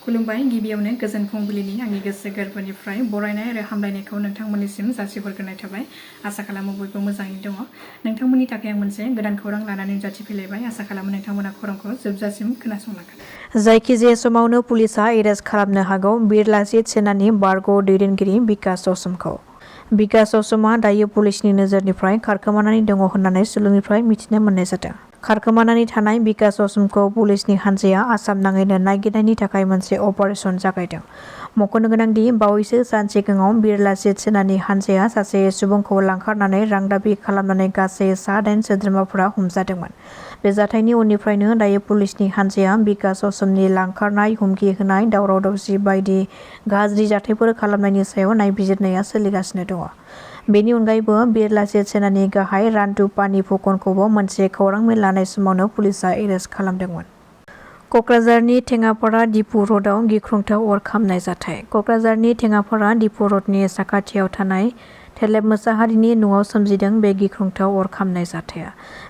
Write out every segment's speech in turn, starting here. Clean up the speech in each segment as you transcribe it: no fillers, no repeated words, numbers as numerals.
खुलुमबाय गिबियावनो गोजोन फुंबिलिनि आंनि गोसो गोरबोनिफ्राय बरायनाय आरो हामलायनायखौ नोंथांमोननिसिम जासिहरग्रोनाय थाबाय। आसा खालामो बयबो मोजाङै दङ। नोंथांमोननि थाखाय आं मोनसे गोदान खौरां लानानै नुजाथिफैलायबाय। आसा खालामो नोंथांमोना खौरांखौ जोबजासिम खोनासंलांगोन। जायखिजाया समावनो पुलिसा एरेस्ट खालामनो हागौ बिरलाचित सेनानि बारग' दैदेनगिरि बिकास असमखौ। बिकास असमा दायो पुलिसनि नोजोरनिफ्राय खारखोमानानै दङ होननानै सुलुंनिफ्राय मिथिनो मोननाय जादों। खारखोमानानै थानाय बिकास असमखौ पुलिसनि हान्जाया आसाम नाङैनो नागिरनायनि थाखाय मोनसे अपारेसन जागायदों। मख'नो गोनांदि बावैसो सान सिगाङाव बिरलाचित सेनानि हान्जाया सासे सुबुंखौ लांखारनानै रां दाबि खालामनानै गासै 9 सोद्रोमाफोरा हमजादोंमोन। बे जाथायनि उननिफ्रायनो दायो पुलिसनि हान्जाया बिकास असमनि लांखारनाय, हुमखि होनाय, दावराव दावसि बायदि गाज्रि जाथायफोर खालामनायनि सायाव नायबिजिरनाया सोलिगासिनो दङ। बेनि अनगायैबो बिरलाचित सेनानि गाहाय रान्टु पानि फुकनखौबो मोनसे खौरां मेल लानाय समावनो पुलिसा एरेस्ट खालामदोंमोन। क'क्राझारनि टेङापारा दिपु र'डआव गिख्रंथाव अर खामनाय जाथाय। क'क्राझारनि टेङापारा दिपु र'डनि साखाथियाव थानाय थेलेब मोसाहारिनि न'आव सोमजिदों बे गिख्रंथाव अर खामनाय जाथाया।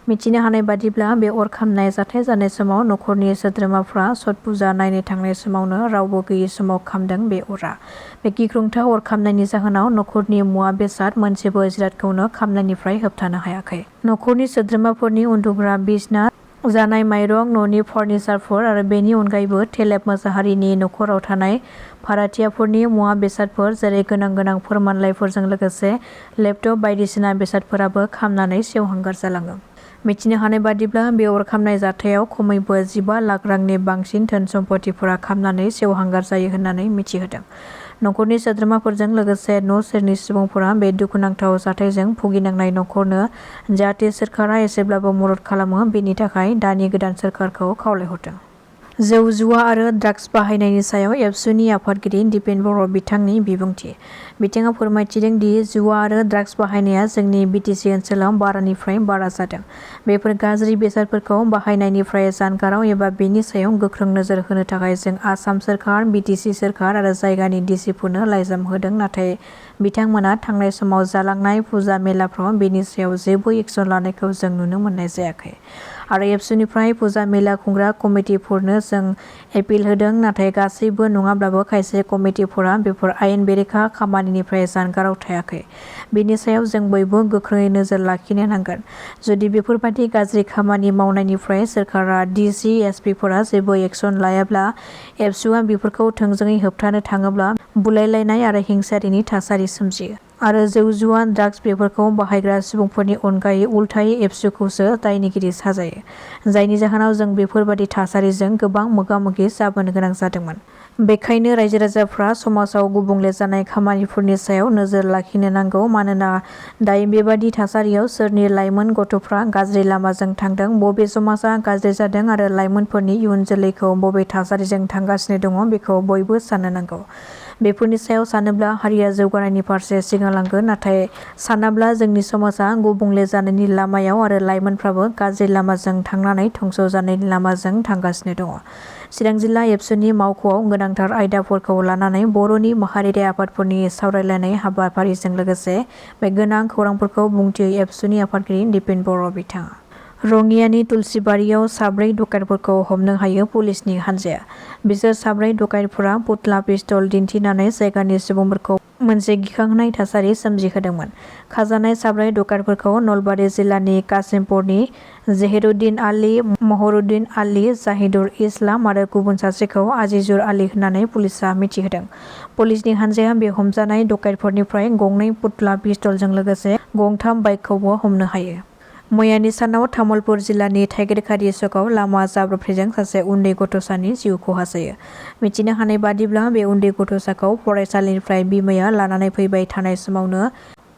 मिथिनो हानाय बादिब्ला बे अर खामनाय जाथाय जानाय समाव नखरनि सोद्रोमाफ्रा छठ पुजा नायनो थांनाय समावनो रावबो गैयि समाव खामदों बे अरा। बे गिख्रंथाव अर खामनायनि जाहोनाव नखरनि मुवा बेसाद मोनसेबो जिरादखौनो खामनायनिफ्राय होबथानो हायाखै। नखरनि सोद्रोमाफोरनि उन्दुग्रा बिसना, जानाय माइरं, न'नि फार्निचारफोर आरो बेनि अनगायैबो थेलेब मोसाहारिनि नखराव थानाय भाराथियाफोरनि मुवा बेसादफोर जेरै गोनां फोरमानलाइफोरजों लोगोसे लेपटप बायदिसिना बेसादफोराबो खामनानै सेवहांगार जालाङो। मिथिनो हानाय बादिब्ला बे अर खामनाय जाथायाव खमैबो 15 लाख रांनि बांसिन धोन सम्पथिफोरा खामनानै सेवहांगार जायो होननानै मिथिहोदों। नखरनि सोद्रोमाफोरजों लोगोसे न' सेरनि सुबुंफोरा बे दुखुनांथाव जाथायजों भुगिनांनाय नखरनो जाहाथे सोरखारा एसेब्लाबो मदद खालामो बेनि थाखाय दानि गोदान सोरखारखौ खावलायहरदों। जौ जुवा आरो ड्राग्स बाहायनायनि सायाव एबसुनि आफादगिरि दिपेन बर' बिथांनि बिबुंथि। बिथाङा फोरमायथिदों दि जुवा आरो ड्राग्स बाहायनाया जोंनि बिटिसि ओनसोलाव बारानिफ्राय बारा जादों। बेफोर गाज्रि बेसादफोरखौ बाहायनायनिफ्राय जानगाराव एबा बेनि सायाव गोख्रों नोजोर होनो थाखाय जों आसाम सोरखार, बिटिसि सोरखार आरो जायगानि डिसिफोरनो लाइजाम होदों, नाथाय बिथांमोना थांनाय समाव जालांनाय फुजा मेलाफ्राव बेनि सायाव जेबो एक्सन लानायखौ जों नुनो मोननाय जायाखै। आरो एबसुनिफ्राय फुजा मेला खुंग्रा कमिटिफोरनो जों एपिल होदों, नाथाय गासैबो नङाब्लाबो खायसे कमिटिफोरा बेफोर आयेन बेरेखा खामानिनिफ्राय जानगाराव थायाखै। बेनि सायाव जों बयबो गोख्रोङै नोजोर लाखिनो नांगोन। जुदि बेफोरबादि गाज्रि खामानि मावनायनिफ्राय सोरखारा, डिसि, एसपिफोरा जेबो एक्सन लायाब्ला, एबसुआ बेफोरखौ थोंजोङै होबथानो थाङोब्ला बुलायलायनाय आरो हिंसायारिनि थासारि सोमजियो। आरो जौ जुवा, ड्राग्स बेफोरखौ बाहायग्रा सुबुंफोरनि अनगायै उल्थायै एबसुखौसो दायनिगिरि साजायो। जायनि जाहोनाव जों बेफोरबादि थासारिजों गोबां मोगा-मोगि जाबोनो गोनां जादोंमोन। बेखायनो रायजो राजाफ्रा समाजाव गुबुंले जानाय खामानिफोरनि सायाव नोजोर लाखिनो नांगौ। मानोना दायो बेबादि थासारियाव सोरनि लाइमोन गथ'फ्रा गाज्रि लामाजों थांदों, बबे समाजा गाज्रि जादों आरो लाइमोनफोरनि इयुन जोलैखौ बबे थासारिजों थांगासिनो दङ बेखौ बयबो साननो नांगौ। बेफोरनि सायाव सानोब्ला हारिया जौगानायनि फारसे सिगांलांगोन, नाथाय सानाब्ला जोंनि समाजा गुबुंले जानायनि लामायाव आरो लाइमोनफ्राबो गाज्रि लामाजों थांनानै धंस' जानायनि लामाजों थांगासिनो दङ। चिरां जिल्ला एबसुनि मावख'आव गोनांथार आयदाफोरखौ लानानै बर'नि माहारियारि आफादफोरनि सावरायलायनाय हाबाफारिजों लोगोसे बे गोनां खौरांफोरखौ बुंथियो एबसुनि आफादगिरि दिपेन बर' बिथाङा। रङियानि तुलसिबारियाव 4 डकाइतफोरखौ हमनो हायो पुलिसनि हान्जाया। बिसोर 4 डकाइतफोरा पुतला पिस्तल दिन्थिनानै जायगानि सुबुंफोरखौ मोनसे गिखांहोनाय थासारि सोमजिहोदोंमोन। खाजानाय 4 डकाइतफोरखौ नलबारि जिल्लानि कासिमपुरनि जहिरुद्दिन आली, महरुद्दिन आली, जाहिदुल इस्लाम आरो गुबुन सासेखौ आजिजुर आली होननानै पुलिसा मिथिहोदों। पुलिसनि हान्जाया बे हमजानाय डकाइतफोरनिफ्राय 2 पुतला पिस्तलजों लोगोसे 3 बाइकखौबो हमनो हायो। मैयानि सानाव तामुलपुर जिल्लानि थाइगिरखारि सकआव लामा जाब्रबथायजों सासे उन्दै गथ'सानि जिउ खहा जायो। मिथिनो हानाय बादिब्ला बे उन्दै गथ'साखौ फरायसालिनिफ्राय बिमाया लानानै फैबाय थानाय समावनो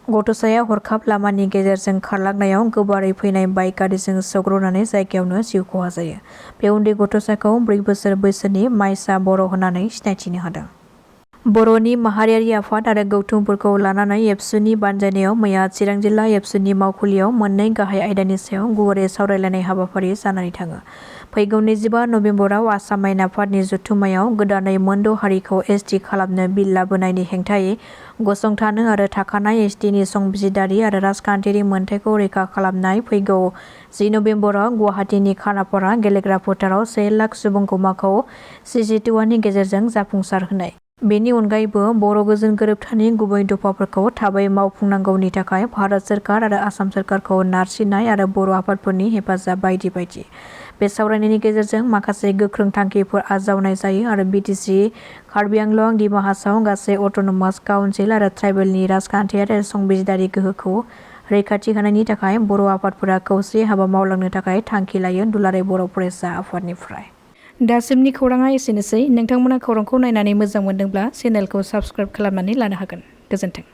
गथ'साया हरखाब लामानि गेजेरजों खारलांनायाव गोबारै फैनाय बाइक गारिजों सौग्रावनानै जायगायावनो जिउ खहा जायो। बे उन्दै गथ'साखौ 4 बोसोर बैसोनि माइसा बर' होननानै सिनायथिनो हादों। बर'नि माहारियारि आफाद आरो गौथुमफोरखौ लानानै एबसुनि बानजायनायाव मैया चिरां जिल्ला एबसुनि मावखुलियाव 2 गाहाय आयदानि सायाव गुवारै सावरायलायनाय हाबाफारि जानानै थाङो। फैगौ 25 नबेम्बराव आसाम आयेन आफादनि जथुम्मायाव गोदानै मोनद' हारिखौ एसटि खालामनो बिल लाबोनायनि हेंथायै गसंथानो आरो थाखानाय एसटिनि संबिजिदारि आरो राजखान्थियारि मोनथायखौ रैखा खालामनाय फैगौ 10 नबेम्बराव गुवाहाटीनि खानापारा गेलेग्रा फोथाराव 1 लाख सुबुंगमाखौ CC/TVनि गेजेरजों जाफुंसार होनाय। बेनि अनगायैबो बर' गोजोन गोरोबथानि गुबै दफाफोरखौ थाबै मावफुंनांगौनि थाखाय भारत सोरखार आरो आसाम सोरखारखौ नारसिननाय आरो बर' आफादफोरनि हेफाजाब बायदि बायदि। बे सावरायनायनि गेजेरजों माखासे गोख्रों थांखिफोर आजावनाय जायो आरो BTC, कार्बि आंलं, दिमा हासाव गासै अट'नमास काउन्सिल आरो ट्राइबेलनि राजखान्थियारि आरो संबिजिदारि गोहोखौ रैखाथि होनायनि थाखाय बर' आफादफोरा खौसेयै हाबा मावलांनो थाखाय थांखि लायो। दुलाराय बर' फरायसा आफादनिफ्राय। दासिमनि खौराङा एसेनोसै। नोंथांमोना खौरांखौ नायनानै मोजां मोनदोंब्ला चेनेलखौ साबस्क्राइब खालामनानै लानो हागोन। गोजोन्थों।